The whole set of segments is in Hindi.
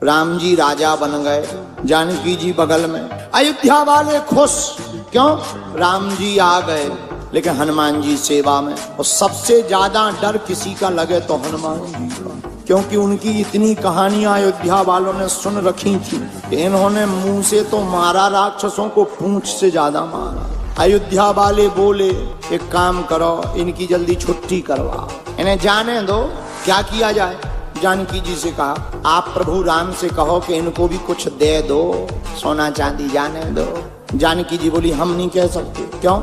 राम जी राजा बन गए, जानकी जी बगल में। अयोध्या वाले खुश, क्यों? राम जी आ गए, लेकिन हनुमान जी सेवा में। और सबसे ज्यादा डर किसी का लगे तो हनुमान जी का, क्योंकि उनकी इतनी कहानियां अयोध्या वालों ने सुन रखी थी कि इन्होंने मुंह से तो मारा राक्षसों को, पूंछ से ज्यादा मारा। अयोध्या वाले बोले एक काम करो, इनकी जल्दी छुट्टी करवा, इन्हें जाने दो। क्या किया जाए? जानकी जी से कहा आप प्रभु राम से कहो कि इनको भी कुछ दे दो, सोना चांदी जाने दो। जानकी जी बोली हम नहीं कह सकते। क्यों?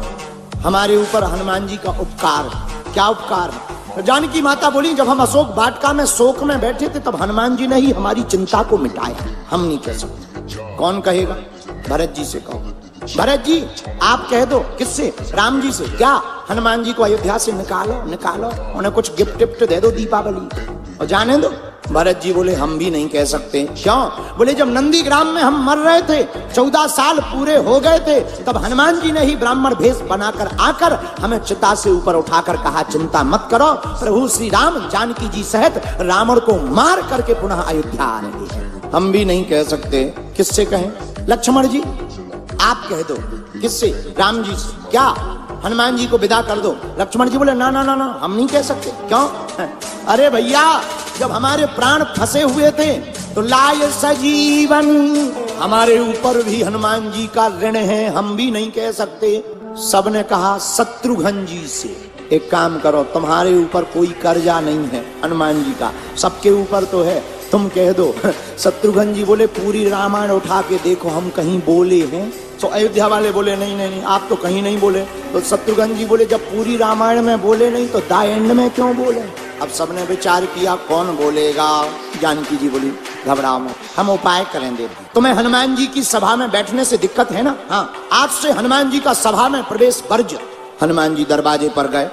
हमारे ऊपर हनुमान जी का उपकार। क्या उपकार है? जानकी माता बोली जब हम अशोक वाटिका में शोक में बैठे थे तब हनुमान जी ने ही हमारी चिंता को मिटाया, हम नहीं कह सकते। कौन कहेगा? भरत जी से कहो। भरत जी आप कह दो। किससे? राम जी से। क्या? हनुमान जी को अयोध्या से निकालो, निकालो, उन्हें कुछ गिफ्ट टिफ्ट दे दो दीपावली और जाने दो। भरत जी बोले हम भी नहीं कह सकते। क्यों? बोले जब नंदी ग्राम में हम मर रहे थे, 14 साल पूरे हो गए थे, तब हनुमान जी ने ही ब्राह्मण भेष बनाकर आकर हमें चिता से ऊपर उठाकर कहा चिंता मत करो, प्रभु श्री राम जानकी जी सहित रावण को मार करके पुनः अयोध्या आएंगे। हम भी नहीं कह सकते। किससे कहें? लक्ष्मण जी आप कह दो। किससे? राम जी से। क्या? हनुमान जी को विदा कर दो। लक्ष्मण जी बोले ना ना ना ना, हम नहीं कह सकते। क्यों? अरे भैया जब हमारे प्राण फंसे हुए थे तो लाय सजीवन, हमारे ऊपर भी हनुमान जी का ऋण है, हम भी नहीं कह सकते। सबने कहा शत्रुघ्न जी से। एक काम करो, तुम्हारे ऊपर कोई कर्जा नहीं है हनुमान जी का, सबके ऊपर तो है, तुम कह दो। शत्रुघ्न जी बोले पूरी रामायण उठा के देखो हम कहीं बोले हैं? तो अयोध्या वाले बोले नहीं नहीं नहीं आप तो कहीं नहीं बोले। तो शत्रुघ्न जी बोले जब पूरी रामायण में बोले नहीं तो द एंड में क्यों बोले? अब सबने विचार किया कौन बोलेगा। जानकी जी बोली घबराओ मत, हम उपाय करेंगे। तुम्हें हनुमान जी की सभा में बैठने से दिक्कत है ना? हाँ, आज से हनुमान जी का सभा में प्रवेश वर्ज्य। हनुमान जी दरवाजे पर गए,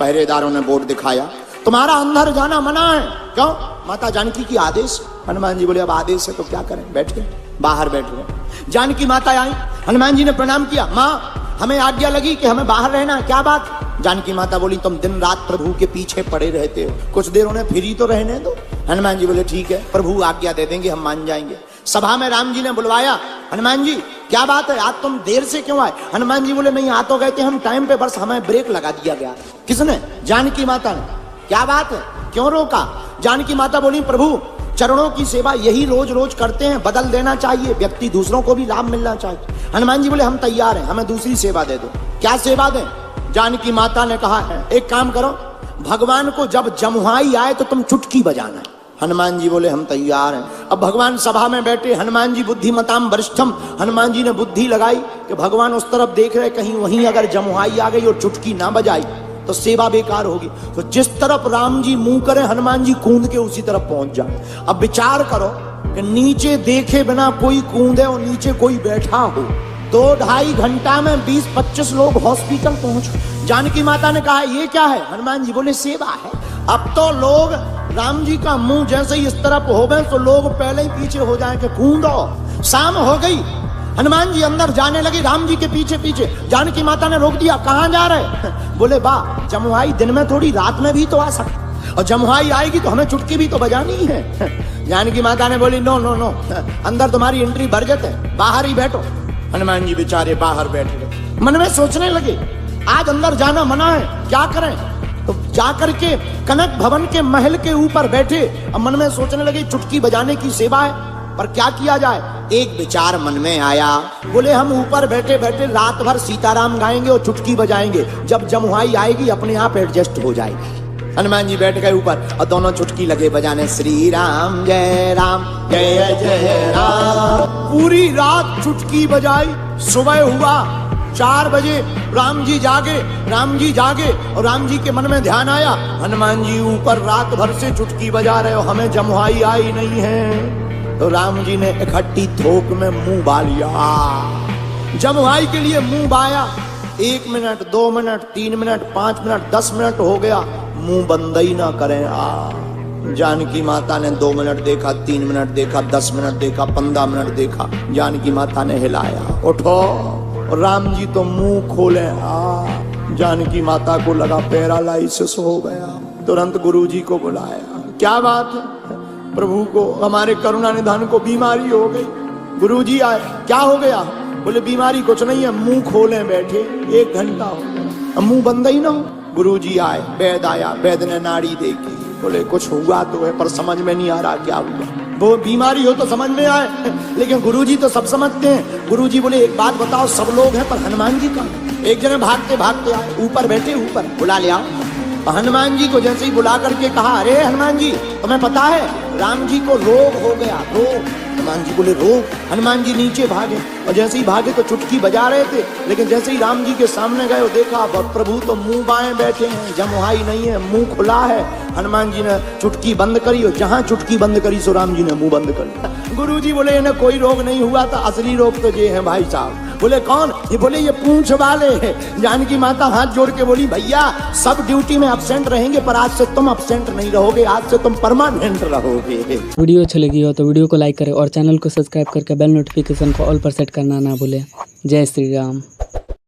पहरेदारों ने बोर्ड दिखाया तुम्हारा अंदर जाना मना है। क्यों? माता जानकी की आदेश। हनुमान जी बोले अब आदेश है तो क्या करें, बैठ गए, बाहर बैठ गए। जानकी माता आई, हनुमान जी ने प्रणाम किया, माँ हमें आज्ञा लगी कि हमें बाहर रहना। क्या बात? जानकी माता बोली तुम दिन रात प्रभु के पीछे पड़े रहते हो, कुछ देर उन्हें फ्री तो रहने दो। हनुमान जी बोले ठीक है, प्रभु आज्ञा दे देंगे, हम मान जाएंगे। सभा में राम जी ने बुलवाया, हनुमान जी क्या बात है, आज तुम देर से क्यों आए? हनुमान जी बोले नहीं आ तो गए थे हम टाइम पे, बस हमें ब्रेक लगा दिया गया। किसने? जानकी माता ने। क्या बात है, क्यों रोका? जानकी माता बोली प्रभु चरणों की सेवा यही रोज रोज करते हैं, बदल देना चाहिए, व्यक्ति दूसरों को भी लाभ मिलना चाहिए। हनुमान जी बोले हम तैयार हैं, हमें दूसरी सेवा दे दो। क्या सेवा दें? जानकी माता ने कहा है एक काम करो, भगवान को जब जमुहाई आए तो तुम चुटकी बजाना। हनुमान जी बोले हम तैयार हैं। अब भगवान सभा में बैठे, हनुमान जी बुद्धिमताम वरिष्ठम, हनुमान जी ने बुद्धि लगाई कि भगवान उस तरफ देख रहे, कहीं वहीं अगर जमुहाई आ गई और चुटकी ना बजाई तो सेवा बेकार होगी। तो जिस तरफ राम जी मुंह करे हनुमान जी कूद के उसी तरफ पहुंच जाए। अब विचार करो कि नीचे देखे बिना कोई कूदे और नीचे कोई बैठा हो, 2-2.5 घंटा में 20-25 लोग हॉस्पिटल पहुंच। जानकी माता ने कहा ये क्या है? हनुमान जी बोले सेवा है। अब तो लोग राम जी का मुंह जैसे ही इस तरफ हो गए तो लोग पहले ही पीछे हो जाए कि कूदो। शाम हो गई, हनुमान जी अंदर जाने लगे राम जी के पीछे पीछे। जानकी माता ने रोक दिया, कहां जा रहे? बोले बा जमुहाई दिन में थोड़ी रात में भी तो आ सकती, और जमुहाई आएगी तो हमें चुटकी भी तो बजानी है। जानकी माता ने बोली नो नो नो, अंदर तुम्हारी एंट्री बरजत है, बाहर ही बैठो। हनुमान जी बेचारे बाहर बैठ गए, मन में सोचने लगे आज अंदर जाना मना है, क्या करें? तो जाकर के कनक भवन के महल के ऊपर बैठे। अब मन में सोचने लगे चुटकी बजाने की सेवा है, पर क्या किया जाए? एक विचार मन में आया, बोले हम ऊपर बैठे बैठे रात भर सीताराम गाएंगे और चुटकी बजाएंगे, जब जमुहाई आएगी अपने आप एडजस्ट हो जाएगी। हनुमान जी बैठ गए ऊपर और दोनों चुटकी लगे बजाने, श्री राम जय जय राम। पूरी रात चुटकी बजाई। सुबह हुआ 4 बजे, राम जी जागे और राम जी के मन में ध्यान आया हनुमान जी ऊपर रात भर से चुटकी बजा रहे हो, हमें जमुहाई आई नहीं है। तो राम जी ने इकट्ठी थोक में मुंह बा लिया, जमुहाई के लिए मुंह बाया। 1 minute 2 minute 3 minute 5 minute 10 minute हो गया, मुंह बंद ही ना करें। जानकी माता ने 2 मिनट देखा, 3 मिनट देखा, 10 मिनट देखा, 15 मिनट देखा। जानकी माता ने हिलाया, उठो। राम जी तो मुंह खोले। जानकी माता को लगा पैरालाइसिस हो गया, तुरंत गुरुजी को बुलाया। क्या बात है? प्रभु को, हमारे करुणा निधान को बीमारी हो गई। गुरुजी आए, क्या हो गया? बोले बीमारी कुछ नहीं है, मुंह खोले बैठे 1 घंटा हो गया, मुंह बंद ही ना हो। गुरुजी आए, वैद आया, वैद ने नाड़ी देखी, बोले कुछ हुआ तो है पर समझ में नहीं आ रहा क्या हुआ। वो बीमारी हो तो समझ में आए, लेकिन गुरुजी तो सब समझते हैं। गुरुजी बोले एक बात बताओ, सब लोग हैं पर हनुमान जी कहाँ? एक जने भागते भागते आए, ऊपर बैठे, ऊपर बुला ले आओ। हनुमान जी को जैसे ही बुला करके कहा, अरे हनुमान जी तुम्हें पता है राम जी को रोग हो गया, रोग। हनुमान जी बोले रोग? हनुमान जी नीचे भागे, और जैसे ही भागे तो चुटकी बजा रहे थे, लेकिन जैसे ही राम जी के सामने गए और देखा प्रभु तो मुंह बाएं बैठे हैं, जमुहाई नहीं है, मुंह खुला है। हनुमान जी ने चुटकी बंद करी, और जहां चुटकी बंद करी सो राम जी ने मुंह बंद कर लिया। गुरु जी बोले इन्हें कोई रोग नहीं हुआ था, असली रोग तो ये है भाई साहब। बोले कौन? ये बोले ये पूंछ वाले। जानकी माता हाथ जोड़ के बोली, भैया सब ड्यूटी में अब्सेंट रहेंगे पर आज से तुम अब्सेंट नहीं रहोगे, आज से तुम परमानेंट रहोगे। वीडियो अच्छी लगी हो तो वीडियो को लाइक करें और चैनल को सब्सक्राइब करके बेल नोटिफिकेशन को ऑल पर सेट करना ना भूलें। जय श्री राम।